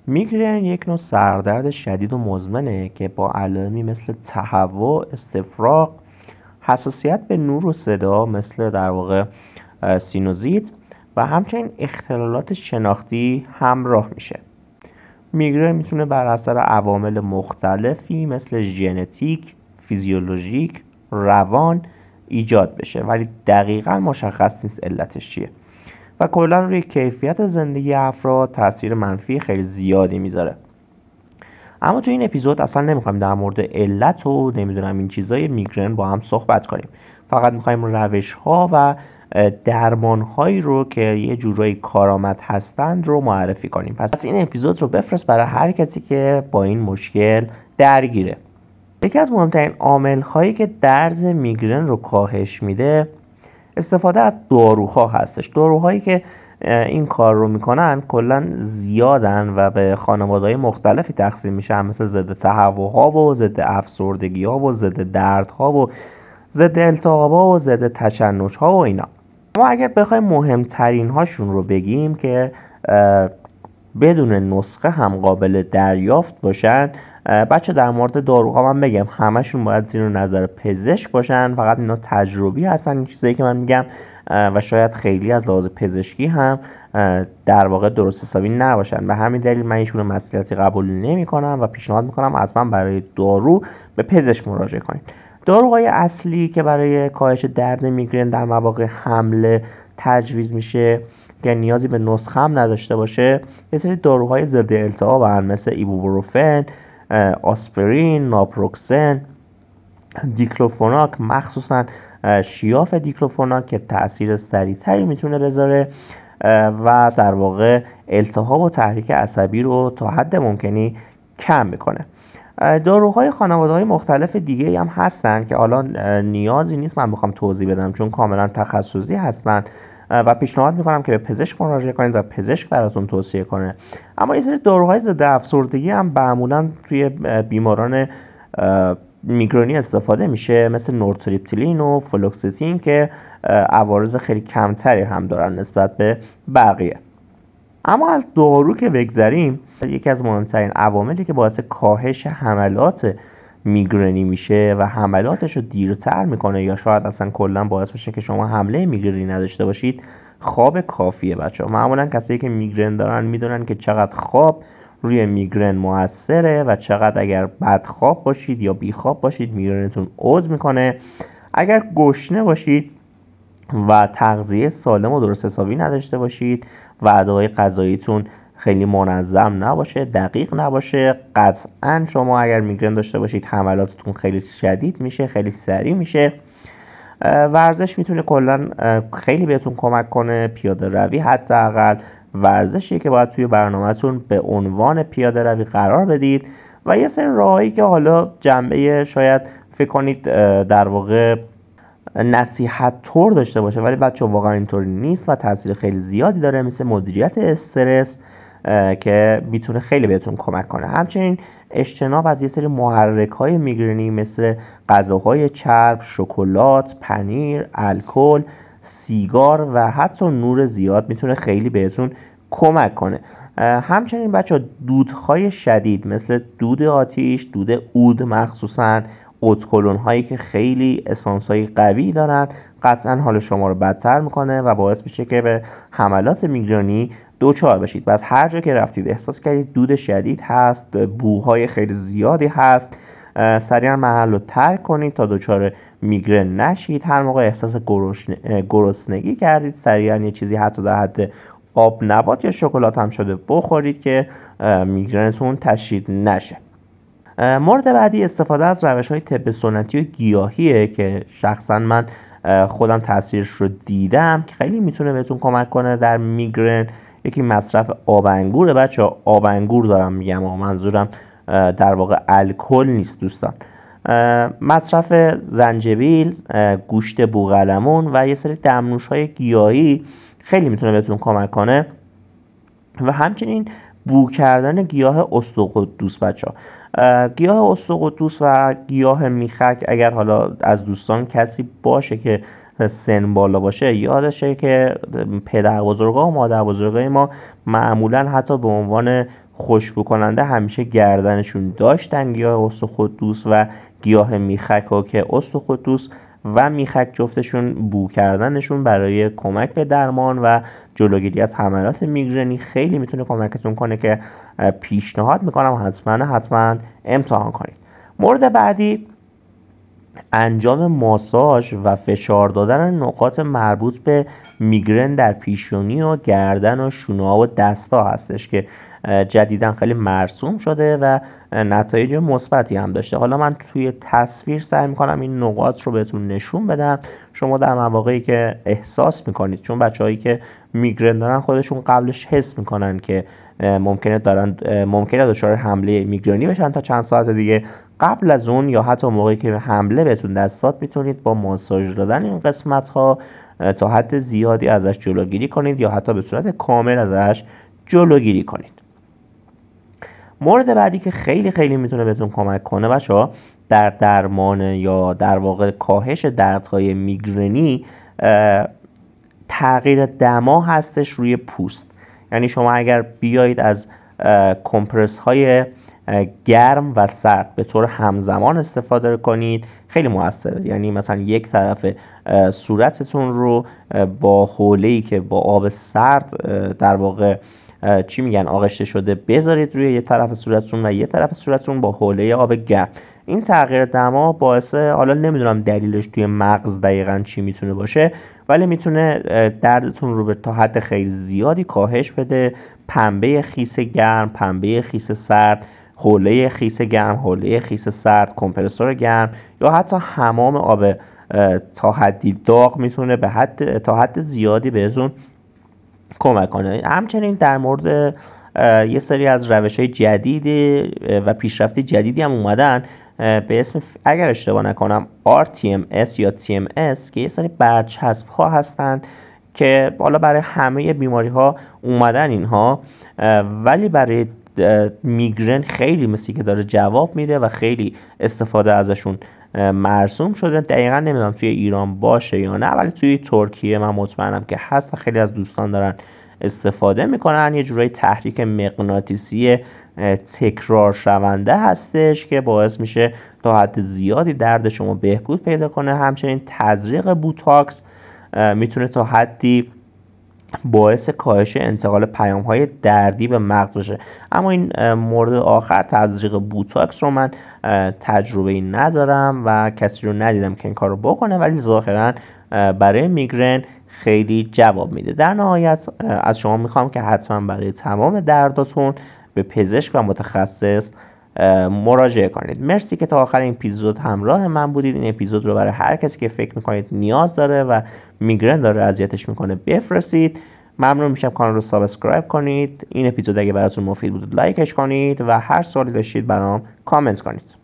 میگرن یک نوع سردرد شدید و مزمنه که با علائمی مثل تهوع، استفراغ، حساسیت به نور و صدا مثل در واقع سینوزیت و همچنین اختلالات شناختی همراه میشه. میگرن میتونه بر اثر عوامل مختلفی مثل ژنتیک، فیزیولوژیک، روان ایجاد بشه، ولی دقیقاً مشخص نیست علتش چیه و کلا روی کیفیت زندگی افراد تاثیر منفی خیلی زیادی میذاره. اما تو این اپیزود اصلا نمیخوایم در مورد علت و نمیدونم این چیزای میگرن با هم صحبت کنیم. فقط میخوایم روش ها و درمان هایی رو که یه جورایی کارآمد هستند رو معرفی کنیم. پس این اپیزود رو بفرست برای هر کسی که با این مشکل درگیره. یکی از مهمترین عامل هایی که درد میگرن رو کاهش میده استفاده از داروها هستش. داروهایی که این کار رو میکنن کلا زیادن و به خانواده‌های مختلفی تقسیم میشن، مثل ضد تهوع‌ها و ضد افسردگی‌ها و ضد دردها و ضد التهاب‌ها و ضد تشنج‌ها و اینا. اما اگر بخوایم مهمترین هاشون رو بگیم که بدون نسخه هم قابل دریافت باشن، بچه در مورد داروها من بگم همشون باید زیر نظر پزشک باشن. فقط اینا تجربی هستن این چیزایی که من میگم و شاید خیلی از لحاظ پزشکی هم در واقع درست حسابی نباشن. به همین دلیل من ایشون مصلحتی قبول نمی کنم و پیشنهاد میکنم حتما برای دارو به پزشک مراجعه کنید. داروهای اصلی که برای کاهش درد میگرن در مواقع حمله تجویز میشه که نیازی به نسخه هم نداشته باشه، یه سری داروهای ضد التهاب هستن مثل ایبوپروفن، آسپرین، ناپروکسن، دیکلوفوناک، مخصوصا شیاف دیکلوفوناک که تأثیر سریعتری میتونه بذاره و در واقع التهاب و تحریک عصبی رو تا حد ممکنی کم میکنه. داروهای خانواده‌های مختلف دیگه هم هستن که حالا نیازی نیست من بخوام توضیح بدم چون کاملا تخصصی هستن و پیشنهاد میکنم که به پزشک مراجعه کنید و پزشک براتون توصیه کنه. اما یه سری داروهای ضد افسردگی هم معمولا توی بیماران میگرنی استفاده میشه، مثل نورتریپتیلین و فلوکستین که عوارض خیلی کمتری هم دارن نسبت به بقیه. اما از دارو که بگذریم، یکی از مهمترین عواملی که باعث کاهش حملات میگرنی میشه و حملاتش رو دیرتر میکنه یا شاید اصلا کلا باعث بشه که شما حمله میگرنی نداشته باشید، خواب کافیه. بچه‌ها معمولا کسایی که میگرن دارن میدونن که چقدر خواب روی میگرن موثره و چقدر اگر بدخواب باشید یا بیخواب باشید میگرنتون عود میکنه. اگر گشنه باشید و تغذیه سالم و درست حسابی نداشته باشید، وعده‌های غذاییتون خیلی منظم نباشه، دقیق نباشه، قطعا شما اگر میگرن داشته باشید حملاتتون خیلی شدید میشه، خیلی سریع میشه. ورزش میتونه کلا خیلی بهتون کمک کنه. پیاده روی حداقل ورزشیه که باید توی برنامه‌تون به عنوان پیاده روی قرار بدید و یه سری راهایی که حالا جنبه شاید فکر کنید در واقع نصیحت طور داشته باشه ولی بچه واقعا اینطوری نیست و تاثیر خیلی زیادی داره، مثل مدیریت استرس که میتونه خیلی بهتون کمک کنه. همچنین اجتناب از یه سری محرک‌های میگرنی مثل غذاهای چرب، شکلات، پنیر، الکل، سیگار و حتی نور زیاد میتونه خیلی بهتون کمک کنه. همچنین بچه دودهای شدید مثل دود آتیش، دود عود، مخصوصاً اتکلون هایی که خیلی اسانس های قوی دارن قطعا حال شما رو بدتر میکنه و باعث میشه که به حملات میگرنی دوچار بشید. بس هر جا که رفتید احساس کردید دود شدید هست، بوهای خیلی زیادی هست، سریعا محل رو ترک کنید تا دوچار میگرن نشید. هر موقع احساس گرسنگی کردید سریعا یه چیزی حتی در حد آب نبات یا شکلات هم شده بخورید که میگرنتون تشدید نشه. مورد بعدی استفاده از روش‌های طب سنتی و گیاهیه که شخصا من خودم تاثیرش رو دیدم که خیلی میتونه بهتون کمک کنه در میگرن. یکی مصرف آب انگوره. بچه‌ها آب انگور دارم میگم و منظورم در واقع الکل نیست دوستان. مصرف زنجبیل، گوشت بوقلمون و یه سری دمنوش‌های گیاهی خیلی میتونه بهتون کمک کنه و همچنین بو کردن گیاه استقدوس. بچه‌ها گیاه استقدوس و گیاه میخک اگر حالا از دوستان کسی باشه که سن بالا باشه یادشه که پدر بزرگا و مادر بزرگای ما معمولا حتی به عنوان خوشبو کننده همیشه گردنشون داشتن، گیاه استخوان‌دوست و گیاه میخک ها که استخوان‌دوست و میخک جفتشون بو کردنشون برای کمک به درمان و جلوگیری از حملات میگرنی خیلی میتونه کمکتون کنه که پیشنهاد میکنم حتما امتحان کنید. مورد بعدی انجام ماساژ و فشار دادن نقاط مربوط به میگرن در پیشانی و گردن و شونه‌ها و دست‌ها هستش که جدیداً خیلی مرسوم شده و نتایج مثبتی هم داشته. حالا من توی تصویر سعی میکنم این نقاط رو بهتون نشون بدم. شما در مواقعی که احساس میکنید، چون بچه‌هایی که میگرن دارن خودشون قبلش حس میکنن که ممکنه دچار حمله میگرنی بشن تا چند ساعت دیگه، قبل از اون یا حتی موقعی که حمله بهتون دست داد میتونید با ماساژ دادن این قسمت ها تا حد زیادی ازش جلوگیری کنید یا حتی به صورت کامل ازش جلوگیری کنید. مورد بعدی که خیلی میتونه بهتون کمک کنه بچه‌ها در درمان یا در واقع کاهش دردهای میگرنی تغییر دما هستش روی پوست. یعنی شما اگر بیایید از کمپرس های گرم و سرد به طور همزمان استفاده کنید خیلی موثره. یعنی مثلا یک طرف صورتتون رو با حوله‌ای که با آب سرد در واقع آغشته شده بذارید روی یه طرف صورتتون و یه طرف صورتتون با حوله آب گرم. این تغییر دما باعث، حالا نمیدونم دلیلش توی مغز دقیقاً چی میتونه باشه، ولی میتونه دردتون رو به تا حد خیلی زیادی کاهش بده. پنبه خیس گرم، پنبه خیس سرد، حوله خیس گرم، حوله خیس سرد، کمپرسور گرم یا حتی حمام آب تا حدی داغ میتونه تا حد زیادی بهتون کمک کنه. همچنین در مورد یه سری از روش‌های جدیدی و پیشرفتی جدیدی هم اومدن به اسم، اگر اشتباه نکنم RTMS یا TMS، که یه سری برچسب ها هستن که حالا برای همه بیماری ها اومدن اینها، ولی برای میگرن خیلی مثل که داره جواب میده و خیلی استفاده ازشون مرسوم شده. دقیقا نمیدونم توی ایران باشه یا نه، ولی توی ترکیه من مطمئنم که هست و خیلی از دوستان دارن استفاده میکنن. یه جورایی تحریک مغناطیسی تکرار شونده هستش که باعث میشه تا حد زیادی درد شما بهبود پیدا کنه. همچنین تزریق بوتاکس میتونه تا حدی باعث کاهش انتقال پیام‌های دردی به مغز بشه. اما این مورد آخر، تزریق بوتاکس، رو من تجربه‌ای ندارم و کسی رو ندیدم که این کار رو بکنه، ولی ظاهراً برای میگرن خیلی جواب میده. در نهایت از شما میخوام که حتما برای تمام درداتون به پزشک و متخصص مراجعه کنید. مرسی که تا آخر این اپیزود همراه من بودید. این اپیزود رو برای هر کسی که فکر میکنید نیاز داره و میگرن داره اذیتش میکنه بفرستید. ممنون میشم کانال رو سابسکرایب کنید. این اپیزود اگه براتون مفید بود لایکش کنید و هر سوالی داشتید برام کامنت کنید.